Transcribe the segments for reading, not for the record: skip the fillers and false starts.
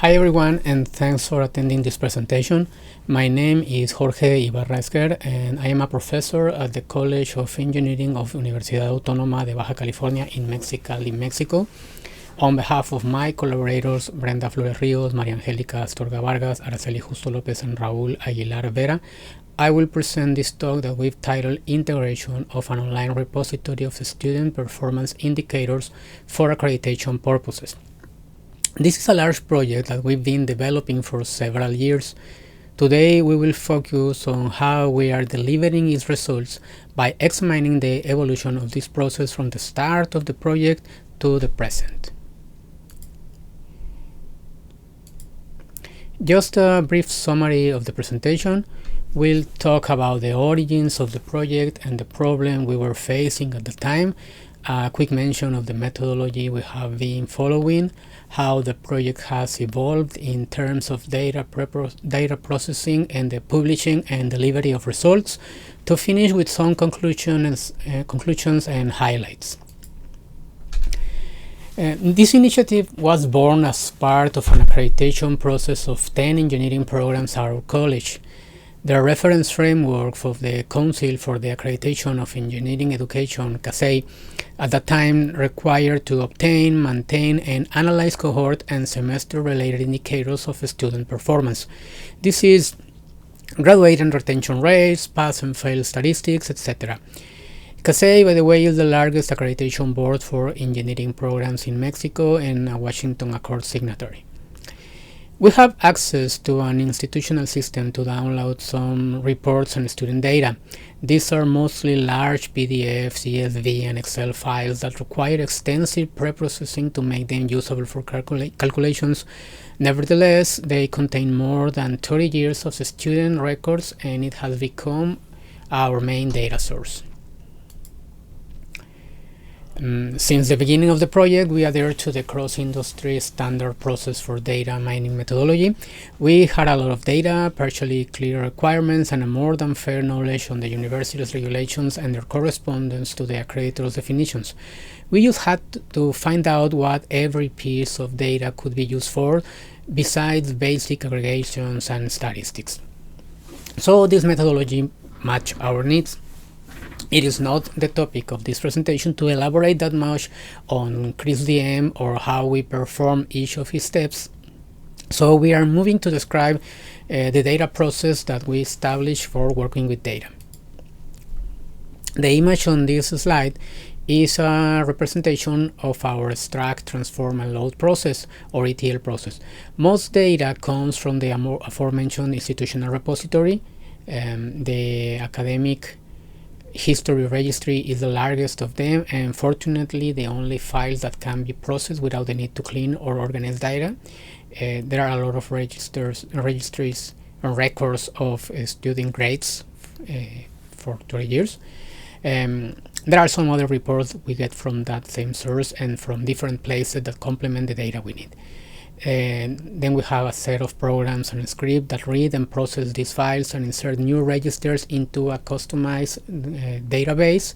Hi everyone, and thanks for attending this presentation. My name is Jorge Ibarra and I am a professor at the College of Engineering of Universidad Autónoma de Baja California in Mexico. On behalf of my collaborators, Brenda, Flores, Rios, María, Angélica, Astorga, Vargas, Araceli, Justo, López, and Raúl, Aguilar, Vera, I will present this talk that we've titled Integration of an Online Repository of Student Performance Indicators for Accreditation Purposes. This is a large project that we've been developing for several years. Today we will focus on how we are delivering its results by examining the evolution of this process from the start of the project to the present. Just a brief summary of the presentation. We'll talk about the origins of the project and the problem we were facing at the time, a quick mention of the methodology we have been following, how the project has evolved in terms of data processing and the publishing and delivery of results, to finish with some conclusions and highlights. This initiative was born as part of an accreditation process of 10 engineering programs at our college. The reference framework of the Council for the Accreditation of Engineering Education, CASE, at that time required to obtain, maintain, and analyze cohort and semester-related indicators of student performance. This is graduate and retention rates, pass and fail statistics, etc. CASE, by the way, is the largest accreditation board for engineering programs in Mexico and a Washington Accord signatory. We have access to an institutional system to download some reports and student data. These are mostly large PDF, CSV, and Excel files that require extensive pre-processing to make them usable for calculations. Nevertheless, they contain more than 30 years of student records, and it has become our main data source. Since the beginning of the project, we adhered to the cross-industry standard process for data mining methodology. We had a lot of data, partially clear requirements, and a more than fair knowledge on the university's regulations and their correspondence to the accreditor's definitions. We just had to find out what every piece of data could be used for, besides basic aggregations and statistics. So this methodology matched our needs. It is not the topic of this presentation to elaborate that much on CRISDM or how we perform each of its steps. So we are moving to describe the data process that we established for working with data. The image on this slide is a representation of our extract, transform, and load process, or ETL process. Most data comes from the aforementioned institutional repository. The academic history registry is the largest of them, and fortunately the only files that can be processed without the need to clean or organize data. There are a lot of registries and records of student grades for 20 years. There are some other reports we get from that same source and from different places that complement the data we need. And then we have a set of programs and scripts that read and process these files and insert new registers into a customized database.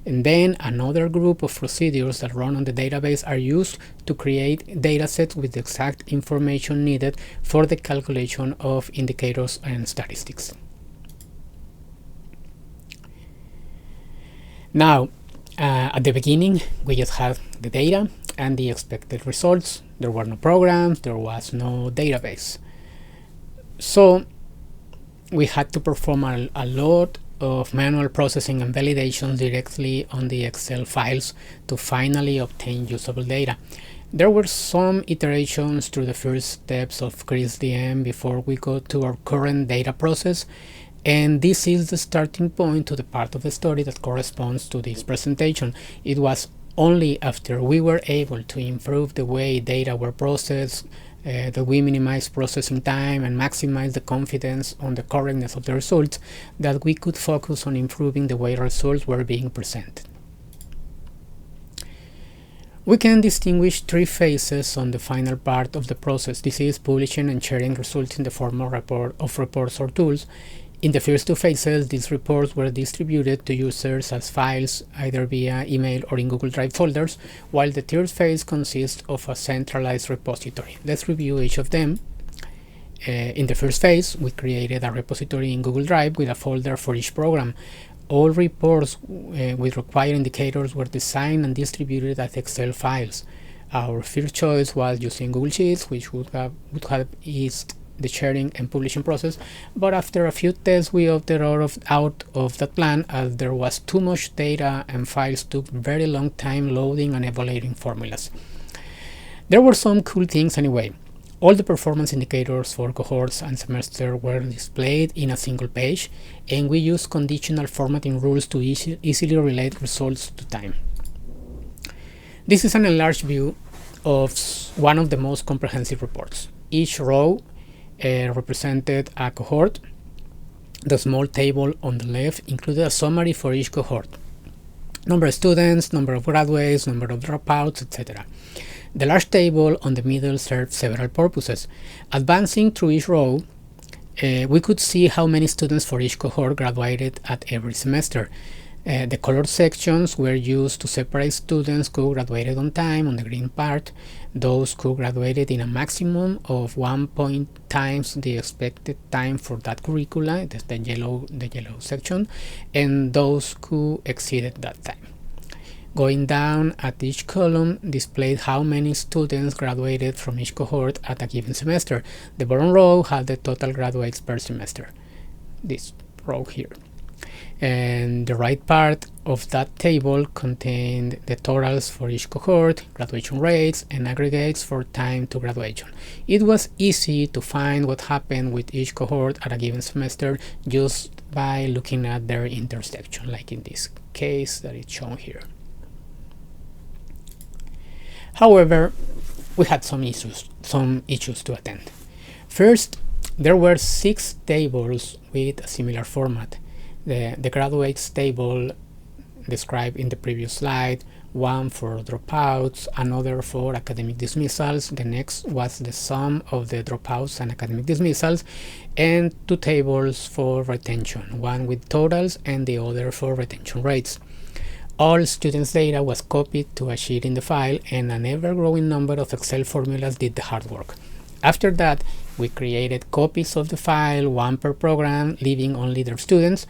And then another group of procedures that run on the database are used to create datasets with the exact information needed for the calculation of indicators and statistics. Now, at the beginning, we just had the data and the expected results. There were no programs, there was no database. So we had to perform a lot of manual processing and validations directly on the Excel files to finally obtain usable data. There were some iterations through the first steps of CRISDM before we go to our current data process, and this is the starting point to the part of the story that corresponds to this presentation. It was only after we were able to improve the way data were processed, that we minimized processing time and maximize the confidence on the correctness of the results, that we could focus on improving the way results were being presented. We can distinguish three phases on the final part of the process. This is publishing and sharing results in the form of reports or tools. In the first two phases, these reports were distributed to users as files, either via email or in Google Drive folders, while the third phase consists of a centralized repository. Let's review each of them. In the first phase, we created a repository in Google Drive with a folder for each program. All reports with required indicators were designed and distributed as Excel files. Our first choice was using Google Sheets, which would have eased the sharing and publishing process, but after a few tests we opted out of that plan as there was too much data and files took very long time loading and evaluating formulas. There were some cool things anyway. All the performance indicators for cohorts and semester were displayed in a single page, and we used conditional formatting rules to easily relate results to time. This is an enlarged view of one of the most comprehensive reports. Each row represented a cohort. The small table on the left included a summary for each cohort: number of students, number of graduates, number of dropouts, etc. The large table on the middle served several purposes. Advancing through each row, we could see how many students for each cohort graduated at every semester. The colored sections were used to separate students who graduated on time on the green part, those who graduated in a maximum of 1 point times the expected time for that curricula, the yellow section, and those who exceeded that time. Going down at each column displayed how many students graduated from each cohort at a given semester. The bottom row had the total graduates per semester, this row here. And the right part of that table contained the totals for each cohort, graduation rates, and aggregates for time to graduation. It was easy to find what happened with each cohort at a given semester just by looking at their intersection, like in this case that is shown here. However, we had some issues to attend. First, there were 6 tables with a similar format. The graduates table described in the previous slide, one for dropouts, another for academic dismissals, the next was the sum of the dropouts and academic dismissals, and 2 tables for retention, one with totals and the other for retention rates. All students' data was copied to a sheet in the file, and an ever-growing number of Excel formulas did the hard work. After that, we created copies of the file, one per program, leaving only their students.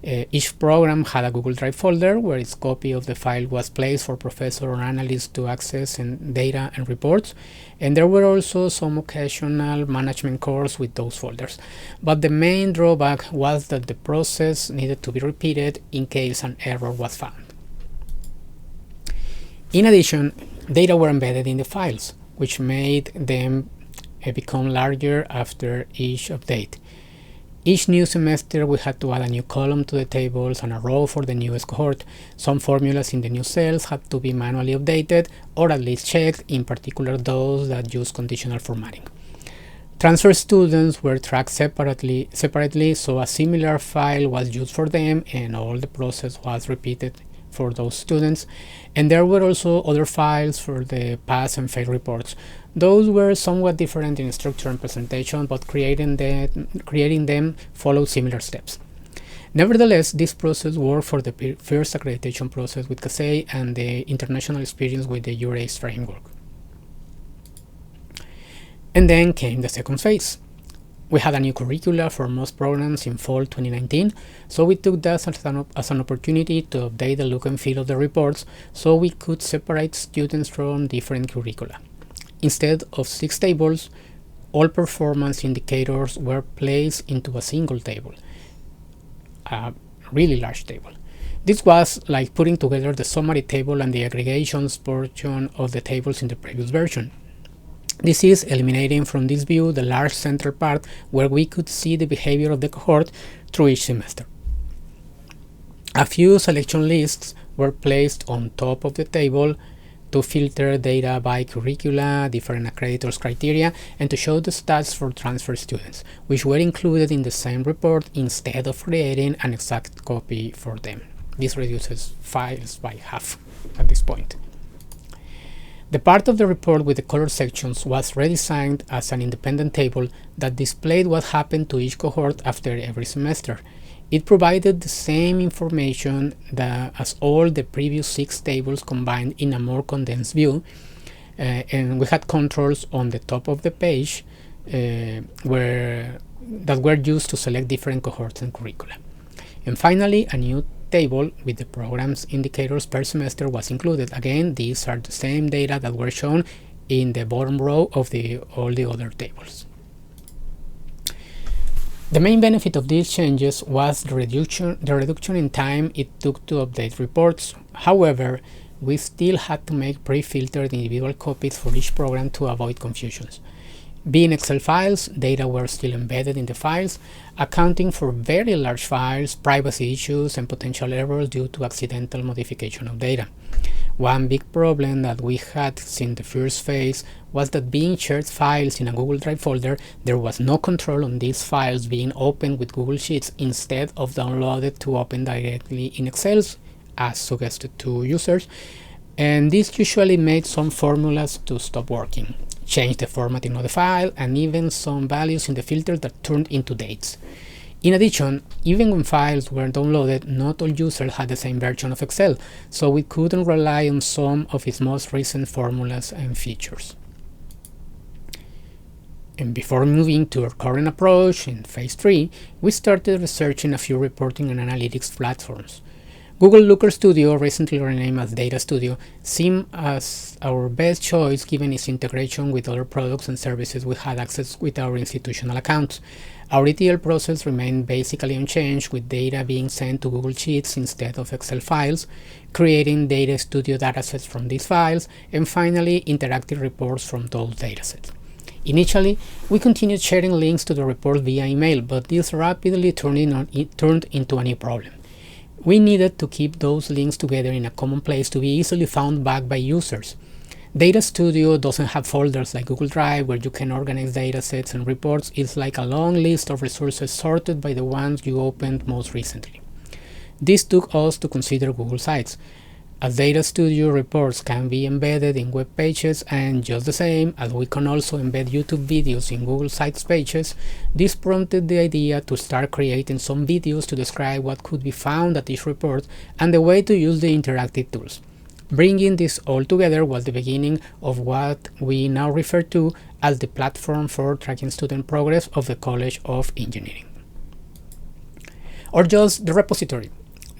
Each program had a Google Drive folder where its copy of the file was placed for professor or analyst to access and data and reports, and there were also some occasional management cores with those folders. But the main drawback was that the process needed to be repeated in case an error was found. In addition, data were embedded in the files, which made them become larger after each update. Each new semester we had to add a new column to the tables and a row for the newest cohort. Some formulas in the new cells had to be manually updated or at least checked, in particular those that use conditional formatting. Transfer students were tracked separately, so a similar file was used for them and all the process was repeated for those students. And there were also other files for the pass and fail reports. Those were somewhat different in structure and presentation, but creating them followed similar steps. Nevertheless, this process worked for the first accreditation process with CASE and the international experience with the URACE framework. And then came the second phase. We had a new curricula for most programs in fall 2019, so we took that as an opportunity to update the look and feel of the reports so we could separate students from different curricula. Instead of 6 tables, all performance indicators were placed into a single table, a really large table. This was like putting together the summary table and the aggregations portion of the tables in the previous version. This is eliminating from this view the large central part where we could see the behavior of the cohort through each semester. A few selection lists were placed on top of the table to filter data by curricula, different accreditors criteria, and to show the stats for transfer students, which were included in the same report instead of creating an exact copy for them. This reduces files by half at this point. The part of the report with the color sections was redesigned as an independent table that displayed what happened to each cohort after every semester. It provided the same information as all the previous 6 tables combined in a more condensed view, and we had controls on the top of the page that were used to select different cohorts and curricula. And finally, a new table with the program's indicators per semester was included. Again, these are the same data that were shown in the bottom row of all the other tables. The main benefit of these changes was the reduction in time it took to update reports. However, we still had to make pre-filtered individual copies for each program to avoid confusions. Being Excel files, data were still embedded in the files, accounting for very large files, privacy issues, and potential errors due to accidental modification of data. One big problem that we had since the first phase was that being shared files in a Google Drive folder, there was no control on these files being opened with Google Sheets instead of downloaded to open directly in Excel, as suggested to users, and this usually made some formulas to stop working, change the formatting of the file, and even some values in the filter that turned into dates. In addition, even when files were downloaded, not all users had the same version of Excel, so we couldn't rely on some of its most recent formulas and features. And before moving to our current approach in Phase 3, we started researching a few reporting and analytics platforms. Google Looker Studio, recently renamed as Data Studio, seemed as our best choice given its integration with other products and services we had access with our institutional accounts. Our ETL process remained basically unchanged, with data being sent to Google Sheets instead of Excel files, creating Data Studio datasets from these files, and finally interactive reports from those datasets. Initially, we continued sharing links to the report via email, but this rapidly turned into a new problem. We needed to keep those links together in a common place to be easily found back by users. Data Studio doesn't have folders like Google Drive where you can organize datasets and reports. It's like a long list of resources sorted by the ones you opened most recently. This took us to consider Google Sites. As Data Studio reports can be embedded in web pages, and just the same as we can also embed YouTube videos in Google Sites pages, this prompted the idea to start creating some videos to describe what could be found at each report and the way to use the interactive tools. Bringing this all together was the beginning of what we now refer to as the platform for tracking student progress of the College of Engineering, or just the repository.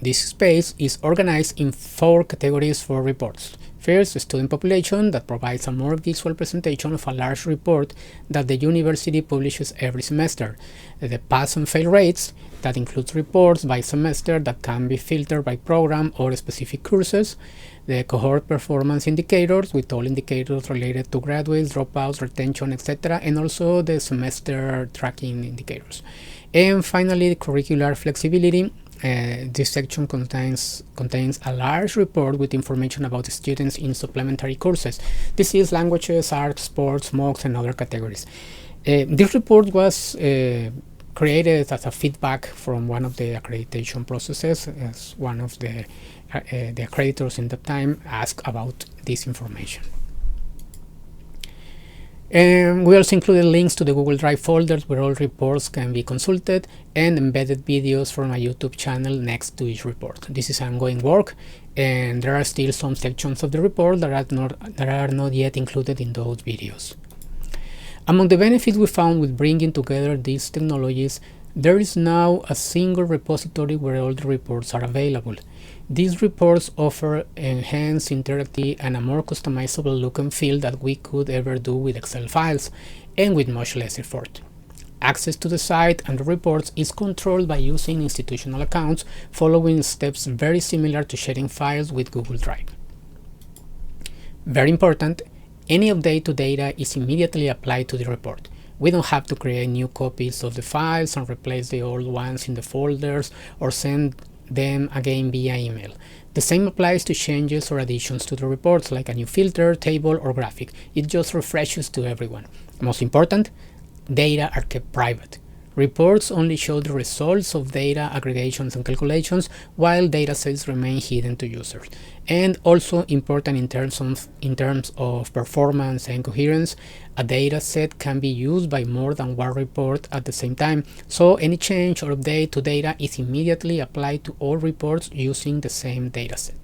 This space is organized in 4 categories for reports. First, the student population, that provides a more visual presentation of a large report that the university publishes every semester. The pass and fail rates, that includes reports by semester that can be filtered by program or specific courses. The cohort performance indicators, with all indicators related to graduates, dropouts, retention, etc., and also the semester tracking indicators. And finally, the curricular flexibility. This section contains a large report with information about the students in supplementary courses. This is languages, arts, sports, MOOCs, and other categories. This report was created as a feedback from one of the accreditation processes, as one of the accreditors in that time asked about this information. And we also included links to the Google Drive folders where all reports can be consulted, and embedded videos from a YouTube channel next to each report. This is ongoing work, and there are still some sections of the report that are not yet included in those videos. Among the benefits we found with bringing together these technologies, there is now a single repository where all the reports are available. These reports offer enhanced interactivity and a more customizable look and feel than we could ever do with Excel files, and with much less effort. Access to the site and the reports is controlled by using institutional accounts, following steps very similar to sharing files with Google Drive. Very important, any update to data is immediately applied to the report. We don't have to create new copies of the files and replace the old ones in the folders or send them again via email. The same applies to changes or additions to the reports, like a new filter, table, or graphic. It just refreshes to everyone. Most important, data are kept private. Reports only show the results of data aggregations and calculations, while datasets remain hidden to users. And also important in terms of performance and coherence, a dataset can be used by more than one report at the same time, so any change or update to data is immediately applied to all reports using the same dataset.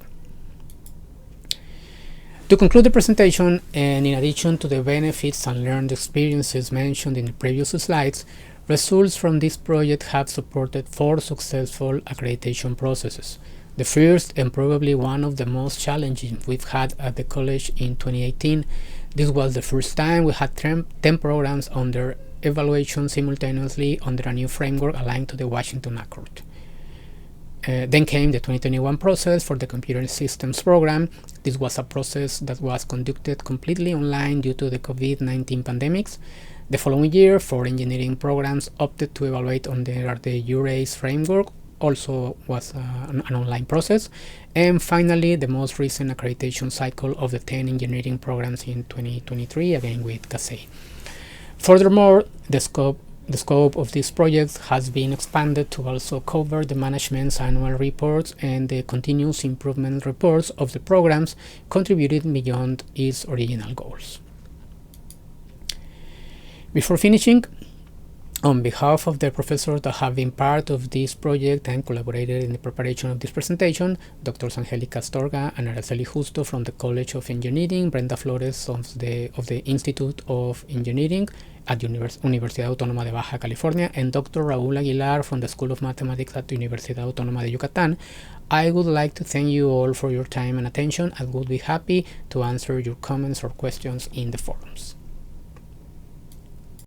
To conclude the presentation, and in addition to the benefits and learned experiences mentioned in the previous slides, results from this project have supported 4 successful accreditation processes. The first, and probably one of the most challenging we've had at the college in 2018, this was the first time we had 10 programs under evaluation simultaneously under a new framework aligned to the Washington Accord. Then came the 2021 process for the computer systems program. This was a process that was conducted completely online due to the COVID-19 pandemics. The following year, 4 engineering programs opted to evaluate under the URACE framework, also was an online process. And finally, the most recent accreditation cycle of the 10 engineering programs in 2023, again with CASE. Furthermore, the scope of this project has been expanded to also cover the management's annual reports and the continuous improvement reports of the programs, contributing beyond its original goals. Before finishing, on behalf of the professors that have been part of this project and collaborated in the preparation of this presentation, Drs. Angélica Astorga and Araceli Justo from the College of Engineering, Brenda Flores of the Institute of Engineering at Universidad Autónoma de Baja, California, and Dr. Raúl Aguilar from the School of Mathematics at Universidad Autónoma de Yucatán, I would like to thank you all for your time and attention and would be happy to answer your comments or questions in the forums.